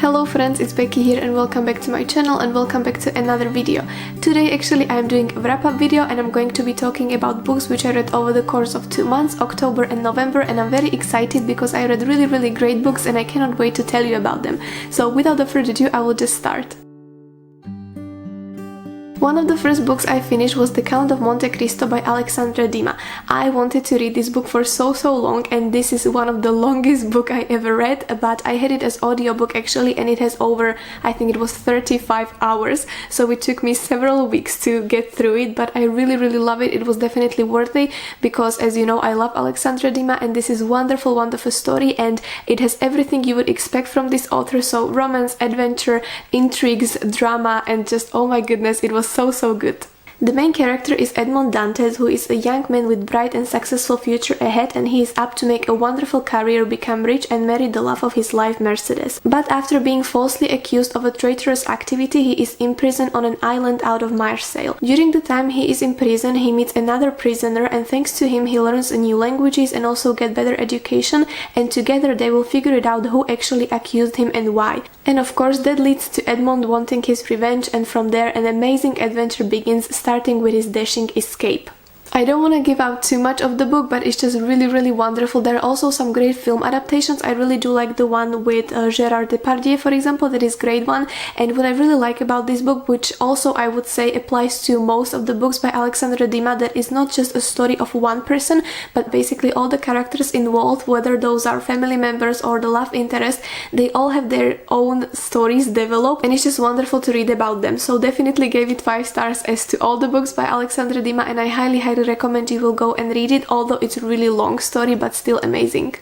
Hello friends, it's Becky here and welcome back to my channel and welcome back to another video. Today actually I'm doing a wrap-up video and I'm going to be talking about books which I read over the course of 2 months, October and November, and I'm very excited because I read really great books and I cannot wait to tell you about them. So without further ado, I will just start. One of the first books I finished was The Count of Monte Cristo by Alexandra Dima. I wanted to read this book for so long, and this is one of the longest book I ever read, but I had it as audiobook actually, and it has over, I think it was 35 hours, so it took me several weeks to get through it, but I really love it. It was definitely worth it because, as you know, I love Alexandra Dima and this is wonderful story, and it has everything you would expect from this author, so romance, adventure, intrigues, drama, and just, oh my goodness, it was so good. The main character is Edmond Dantes, who is a young man with bright and successful future ahead, and he is up to make a wonderful career, become rich and marry the love of his life, Mercedes. But after being falsely accused of a traitorous activity, he is imprisoned on an island out of Marseille. During the time he is in prison, he meets another prisoner, and thanks to him he learns new languages and also get better education, and together they will figure it out who actually accused him and why. And of course that leads to Edmond wanting his revenge, and from there an amazing adventure begins, starting with his dashing escape. I don't want to give out too much of the book, but it's just really wonderful. There are also some great film adaptations. I really do like the one with Gérard Depardieu, for example. That is a great one. And what I really like about this book, which also I would say applies to most of the books by Alexandra Dima, that is not just a story of one person, but basically all the characters involved, whether those are family members or the love interest, they all have their own stories developed, and it's just wonderful to read about them. So definitely gave it 5 stars as to all the books by Alexandra Dima, and I highly recommend you will go and read it, although it's a really long story, but still amazing.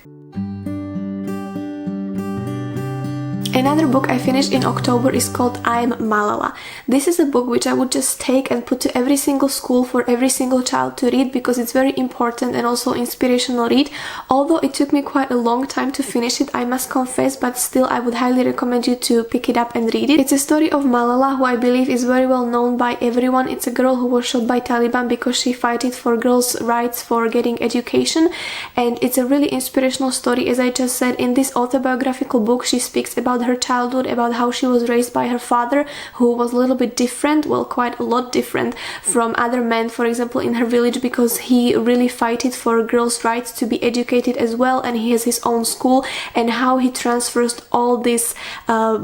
Another book I finished in October is called I'm Malala. This is a book which I would just take and put to every single school for every single child to read because it's very important and also inspirational read. Although it took me quite a long time to finish it, I must confess, but still I would highly recommend you to pick it up and read it. It's a story of Malala, who I believe is very well known by everyone. It's a girl who was shot by Taliban because she fought for girls' rights for getting education, and it's a really inspirational story. As I just said, in this autobiographical book she speaks about her childhood, about how she was raised by her father, who was a little bit different, well, quite a lot different from other men, for example, in her village, because he really fought for girls' rights to be educated as well, and he has his own school, and how he transfers all these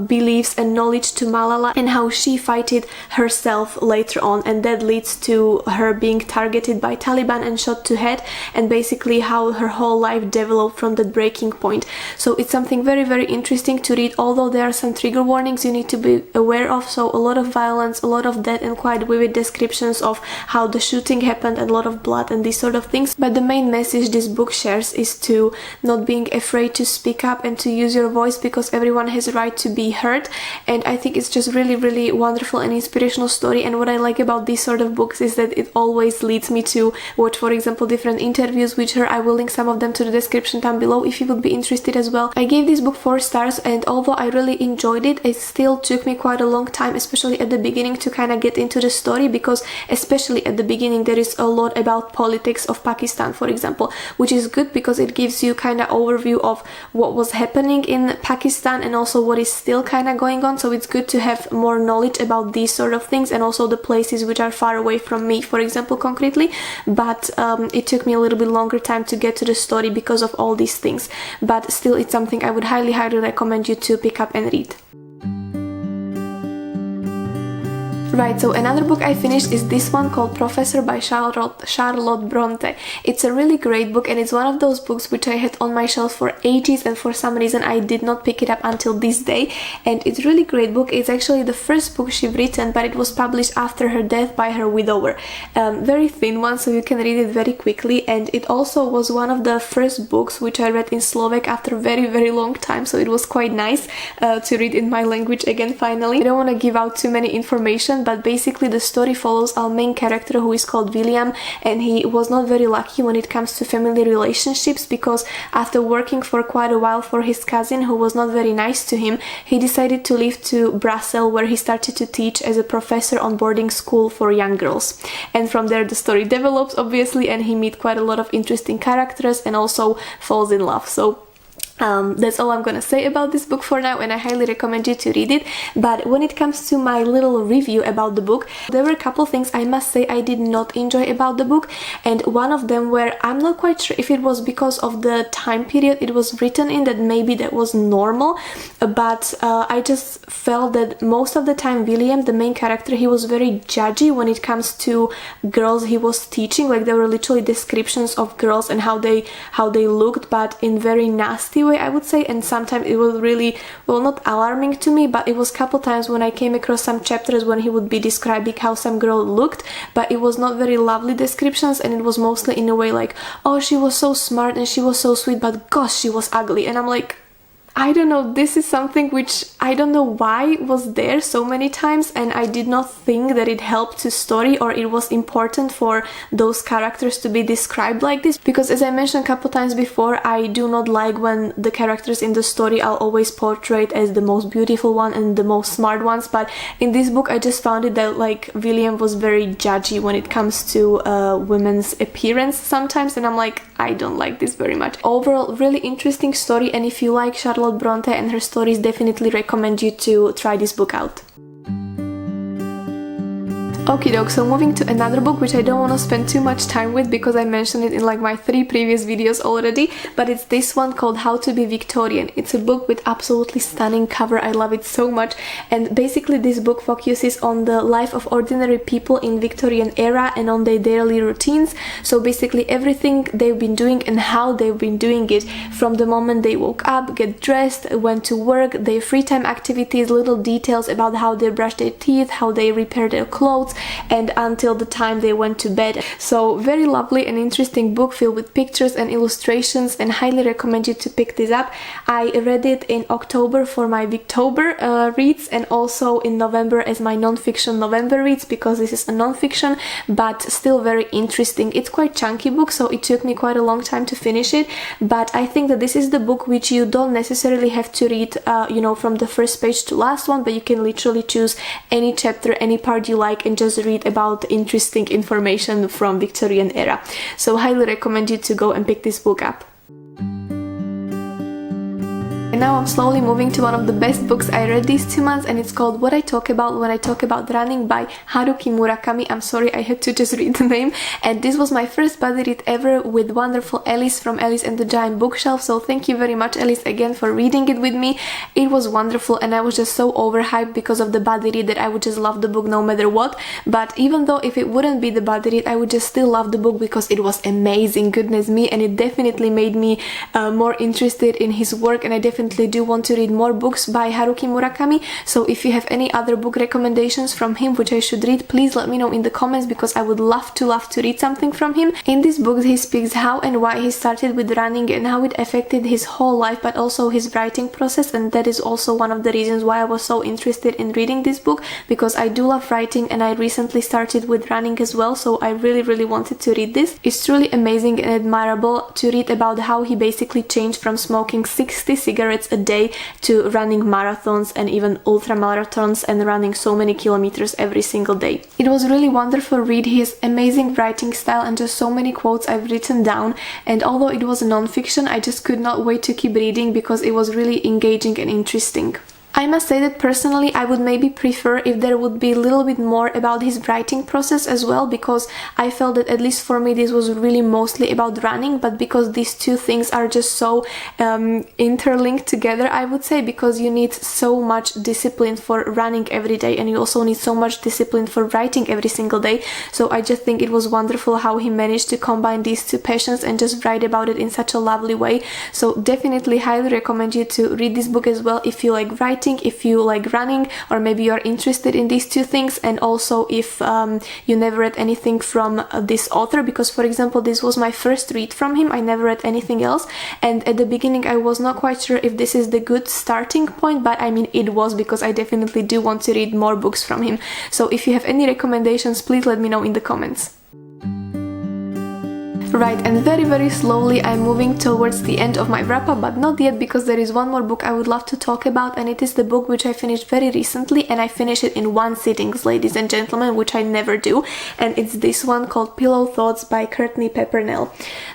beliefs and knowledge to Malala, and how she fought herself later on, and that leads to her being targeted by Taliban and shot to head, and basically how her whole life developed from that breaking point. So it's something very interesting to read, although there are some trigger warnings you need to be aware of, so a lot of violence, a lot of death, and quite vivid descriptions of how the shooting happened, and a lot of blood and these sort of things. But the main message this book shares is to not being afraid to speak up and to use your voice, because everyone has a right to be heard, and I think it's just really wonderful and inspirational story. And what I like about these sort of books is that it always leads me to watch, for example, different interviews with her. I will link some of them to the description down below if you would be interested as well. I gave this book 4 stars, and although I really enjoyed it, it still took me quite a long time, especially at the beginning, to kind of get into the story, because especially at the beginning there is a lot about politics of Pakistan, for example, which is good because it gives you kind of overview of what was happening in Pakistan and also what is still kind of going on. So it's good to have more knowledge about these sort of things, and also the places which are far away from me, for example, concretely. But it took me a little bit longer time to get to the story because of all these things, but still it's something I would highly recommend you to pick up and read. Right, so another book I finished is this one called Professor by Charlotte Bronte. It's a really great book, and it's one of those books which I had on my shelf for ages, and for some reason I did not pick it up until this day. And it's a really great book. It's actually the first book she's written, but it was published after her death by her widower. Very thin one, so you can read it very quickly, and it also was one of the first books which I read in Slovak after a very long time, so it was quite nice to read in my language again finally. I don't want to give out too many information, but basically the story follows our main character, who is called William, and he was not very lucky when it comes to family relationships, because after working for quite a while for his cousin, who was not very nice to him, he decided to leave to Brussels, where he started to teach as a professor on boarding school for young girls. And from there the story develops, obviously, and he meets quite a lot of interesting characters and also falls in love. So That's all I'm gonna say about this book for now, and I highly recommend you to read it. But when it comes to my little review about the book, there were a couple things I must say I did not enjoy about the book, and one of them where I'm not quite sure if it was because of the time period it was written in, that maybe that was normal, but I just felt that most of the time William, the main character, he was very judgy when it comes to girls he was teaching. Like, there were literally descriptions of girls and how they looked, but in very nasty way, I would say. And sometimes it was really, well, not alarming to me, but it was a couple times when I came across some chapters when he would be describing how some girl looked, but it was not very lovely descriptions, and it was mostly in a way like, oh, she was so smart and she was so sweet, but gosh, she was ugly. And I'm like, I don't know, this is something which I don't know why was there so many times, and I did not think that it helped the story or it was important for those characters to be described like this, because as I mentioned a couple times before, I do not like when the characters in the story are always portrayed as the most beautiful one and the most smart ones, but in this book I just found it that like William was very judgy when it comes to women's appearance sometimes, and I'm like, I don't like this very much. Overall, really interesting story, and if you like Charlotte Bronte and her stories, definitely recommend you to try this book out. Okie doke, so moving to another book which I don't want to spend too much time with because I mentioned it in like my 3 previous videos already, but it's this one called How to be Victorian. It's a book with absolutely stunning cover, I love it so much, and basically this book focuses on the life of ordinary people in Victorian era and on their daily routines. So basically everything they've been doing and how they've been doing it, from the moment they woke up, get dressed, went to work, their free time activities, little details about how they brush their teeth, how they repair their clothes, and until the time they went to bed. So very lovely and interesting book filled with pictures and illustrations, and highly recommend you to pick this up. I read it in October for my Victober reads, and also in November as my non-fiction November reads, because this is a non-fiction but still very interesting. It's quite chunky book, so it took me quite a long time to finish it, but I think that this is the book which you don't necessarily have to read you know, from the first page to last one, but you can literally choose any chapter, any part you like, and just read about interesting information from Victorian era. So highly recommend you to go and pick this book up. And now I'm slowly moving to one of the best books I read these 2 months, and it's called What I Talk About When I Talk About Running by Haruki Murakami. I'm sorry, I had to just read the name. And this was my first buddy read ever with wonderful Alice from Alice and the Giant Bookshelf. So thank you very much, Alice, again for reading it with me. It was wonderful, and I was just so overhyped because of the buddy read that I would just love the book no matter what. But even though if it wouldn't be the buddy read, I would just still love the book because it was amazing, goodness me, and it definitely made me more interested in his work, and I definitely do want to read more books by Haruki Murakami. So if you have any other book recommendations from him which I should read, please let me know in the comments, because I would love to read something from him. In this book he speaks how and why he started with running and how it affected his whole life, but also his writing process, and that is also one of the reasons why I was so interested in reading this book, because I do love writing and I recently started with running as well, so I really wanted to read this. It's truly amazing and admirable to read about how he basically changed from smoking 60 cigarettes a day to running marathons and even ultra marathons and running so many kilometers every single day. It was really wonderful read. He has amazing writing style and just so many quotes I've written down, and although it was a non-fiction, I just could not wait to keep reading because it was really engaging and interesting. I must say that personally I would maybe prefer if there would be a little bit more about his writing process as well, because I felt that at least for me this was really mostly about running, but because these two things are just so interlinked together, I would say, because you need so much discipline for running every day and you also need so much discipline for writing every single day. So I just think it was wonderful how he managed to combine these two passions and just write about it in such a lovely way. So definitely highly recommend you to read this book as well if you like writing, if you like running, or maybe you're interested in these two things, and also if you never read anything from this author, because for example this was my first read from him. I never read anything else, and at the beginning I was not quite sure if this is the good starting point, but I mean it was, because I definitely do want to read more books from him. So if you have any recommendations, please let me know in the comments. Right, and very slowly I'm moving towards the end of my wrap-up, but not yet, because there is one more book I would love to talk about, and it is the book which I finished very recently, and I finished it in one sitting, ladies and gentlemen, which I never do, and it's this one called Pillow Thoughts by Courtney Peppernell.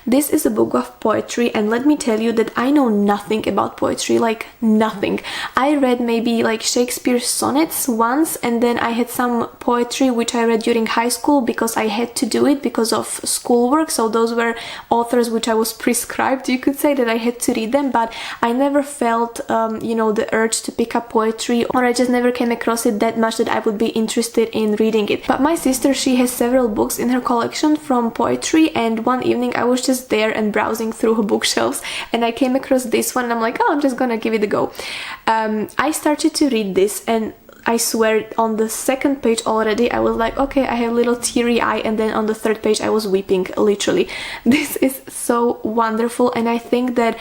This is a book of poetry, and let me tell you that I know nothing about poetry, like nothing. I read maybe like Shakespeare's sonnets once, and then I had some poetry which I read during high school because I had to do it because of schoolwork, so those were authors which I was prescribed, you could say, that I had to read them, but I never felt you know, the urge to pick up poetry, or I just never came across it that much that I would be interested in reading it. But my sister, she has several books in her collection from poetry, and one evening I was just there and browsing through her bookshelves, and I came across this one, and I'm like, oh, I'm just gonna give it a go. I started to read this, and I swear on the second page already I was like, okay, I have a little teary eye, and then on the third page I was weeping, literally. This is so wonderful, and I think that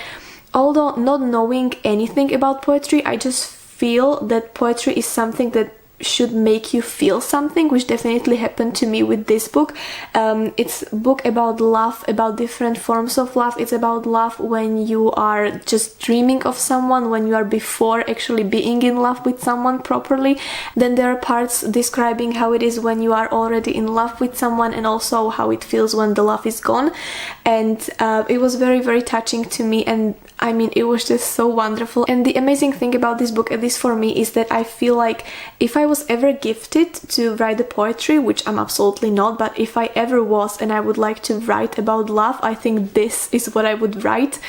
although not knowing anything about poetry, I just feel that poetry is something that should make you feel something, which definitely happened to me with this book. It's a book about love, about different forms of love. It's about love when you are just dreaming of someone, when you are before actually being in love with someone properly. Then there are parts describing how it is when you are already in love with someone, and also how it feels when the love is gone. And it was very touching to me, and I mean, it was just so wonderful. And the amazing thing about this book, at least for me, is that I feel like if I was ever gifted to write the poetry, which I'm absolutely not, but if I ever was and I would like to write about love, I think this is what I would write.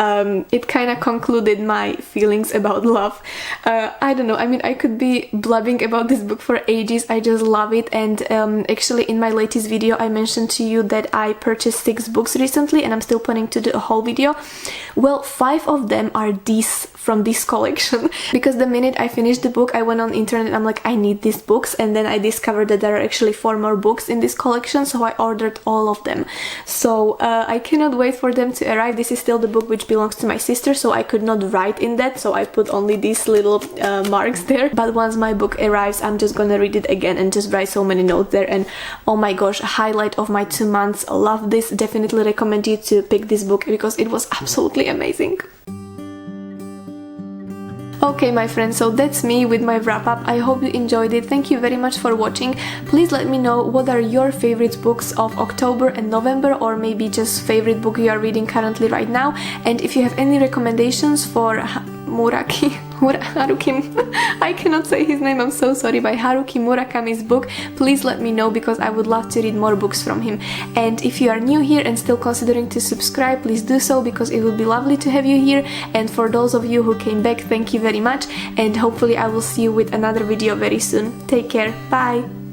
It kind of concluded my feelings about love. I don't know, I mean, I could be blabbing about this book for ages. I just love it. And actually in my latest video I mentioned to you that I purchased 6 books recently, and I'm still planning to do a whole video. Well, 5 of them are these from this collection, because the minute I finished the book I went on internet and I'm like, I need these books, and then I discovered that there are actually 4 more books in this collection, so I ordered all of them. So I cannot wait for them to arrive. This is still the book which belongs to my sister, so I could not write in that, so I put only these little marks there. But once my book arrives, I'm just gonna read it again and just write so many notes there. And oh my gosh, highlight of my 2 months. Love this. Definitely recommend you to pick this book because it was absolutely amazing. Okay, my friends, so that's me with my wrap-up. I hope you enjoyed it. Thank you very much for watching. Please let me know what are your favorite books of October and November, or maybe just favorite book you are reading currently right now. And if you have any recommendations for Haruki, I cannot say his name, I'm so sorry, by Haruki Murakami's book, please let me know, because I would love to read more books from him. And if you are new here and still considering to subscribe, please do so, because it would be lovely to have you here. And for those of you who came back, thank you very much, and hopefully I will see you with another video very soon. Take care, bye!